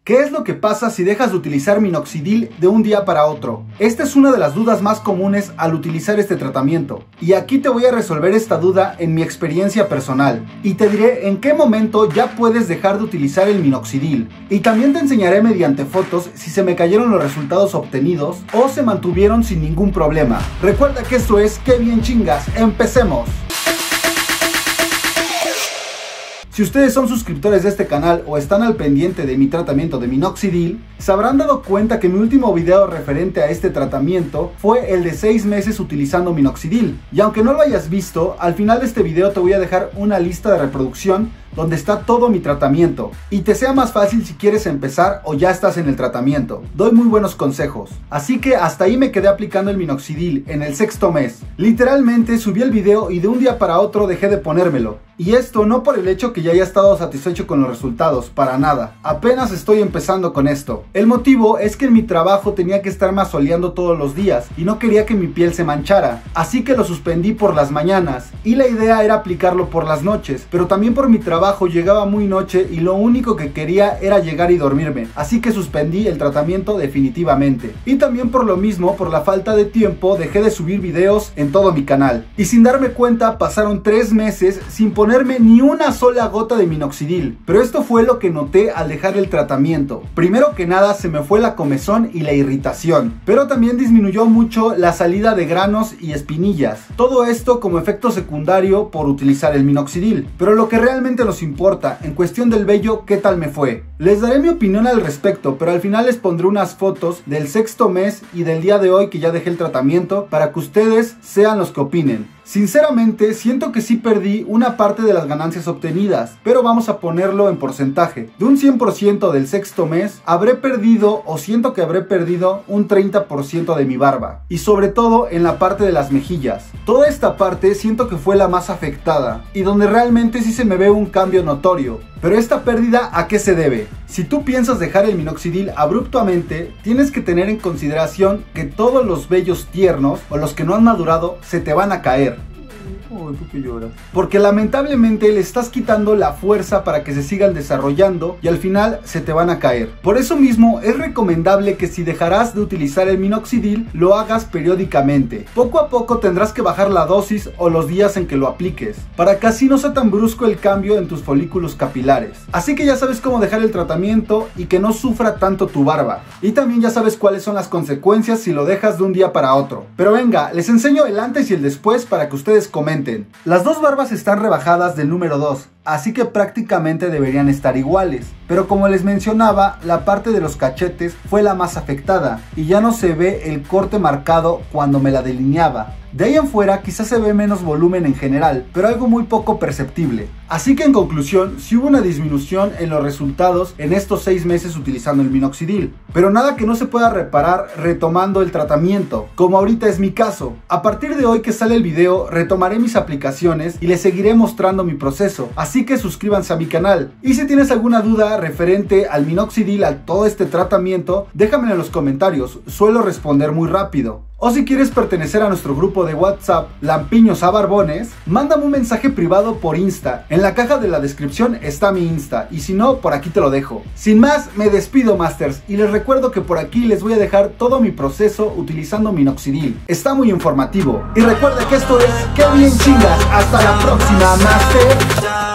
¿Qué es lo que pasa si dejas de utilizar minoxidil de un día para otro? Esta es una de las dudas más comunes al utilizar este tratamiento. Y aquí te voy a resolver esta duda en mi experiencia personal. Y te diré en qué momento ya puedes dejar de utilizar el minoxidil. Y también te enseñaré mediante fotos si se me cayeron los resultados obtenidos o se mantuvieron sin ningún problema. Recuerda que esto es Qué bien chingas. ¡Empecemos! Si ustedes son suscriptores de este canal o están al pendiente de mi tratamiento de minoxidil, se habrán dado cuenta que mi último video referente a este tratamiento fue el de 6 meses utilizando minoxidil. Y aunque no lo hayas visto, al final de este video te voy a dejar una lista de reproducción donde está todo mi tratamiento y te sea más fácil si quieres empezar o ya estás en el tratamiento. Doy muy buenos consejos. Así que hasta ahí me quedé aplicando el minoxidil en el 6º mes. Literalmente subí el video y de un día para otro dejé de ponérmelo. Y esto no por el hecho que ya haya estado satisfecho con los resultados, para nada. Apenas estoy empezando con esto. El motivo es que en mi trabajo tenía que estarme asoleando todos los días y no quería que mi piel se manchara. Así que lo suspendí por las mañanas y la idea era aplicarlo por las noches, pero también por mi trabajo llegaba muy noche y lo único que quería era llegar y dormirme, así que suspendí el tratamiento definitivamente. Y también por lo mismo, por la falta de tiempo, dejé de subir videos en todo mi canal. Y sin darme cuenta pasaron 3 meses sin ponerme ni una sola gota de minoxidil. Pero esto fue lo que noté al dejar el tratamiento. Primero que nada se me fue la comezón y la irritación, pero también disminuyó mucho la salida de granos y espinillas. Todo esto como efecto secundario por utilizar el minoxidil. Pero lo que realmente nos importa, en cuestión del vello, ¿qué tal me fue? Les daré mi opinión al respecto, pero al final les pondré unas fotos del 6º mes y del día de hoy que ya dejé el tratamiento para que ustedes sean los que opinen. Sinceramente, siento que sí perdí una parte de las ganancias obtenidas, pero vamos a ponerlo en porcentaje. De un 100% del 6º mes, habré perdido o siento que habré perdido un 30% de mi barba. Y sobre todo en la parte de las mejillas. Toda esta parte siento que fue la más afectada y donde realmente sí se me ve un cambio notorio. Pero esta pérdida, ¿a qué se debe? Si tú piensas dejar el minoxidil abruptamente, tienes que tener en consideración que todos los vellos tiernos o los que no han madurado se te van a caer. ¿Por qué lloras? Porque lamentablemente le estás quitando la fuerza para que se sigan desarrollando y al final se te van a caer. Por eso mismo es recomendable que si dejarás de utilizar el minoxidil, lo hagas periódicamente. Poco a poco tendrás que bajar la dosis o los días en que lo apliques, para que así no sea tan brusco el cambio en tus folículos capilares. Así que ya sabes cómo dejar el tratamiento y que no sufra tanto tu barba. Y también ya sabes cuáles son las consecuencias si lo dejas de un día para otro. Pero venga, les enseño el antes y el después para que ustedes comenten. Las dos barbas están rebajadas del número 2, así que prácticamente deberían estar iguales. Pero como les mencionaba, la parte de los cachetes fue la más afectada y ya no se ve el corte marcado cuando me la delineaba. De ahí en fuera quizás se ve menos volumen en general, pero algo muy poco perceptible. Así que en conclusión, sí hubo una disminución en los resultados en estos 6 meses utilizando el minoxidil, pero nada que no se pueda reparar retomando el tratamiento, como ahorita es mi caso. A partir de hoy que sale el video, retomaré mis aplicaciones y les seguiré mostrando mi proceso, así que suscríbanse a mi canal. Y si tienes alguna duda referente al minoxidil, a todo este tratamiento, déjamelo en los comentarios, suelo responder muy rápido. O si quieres pertenecer a nuestro grupo de WhatsApp Lampiños a Barbones, mándame un mensaje privado por Insta. En la caja de la descripción está mi Insta y si no, por aquí te lo dejo. Sin más, me despido, Masters, y les recuerdo que por aquí les voy a dejar todo mi proceso utilizando minoxidil. Está muy informativo. Y recuerda que esto es Qué bien chingas. Hasta la próxima, Master.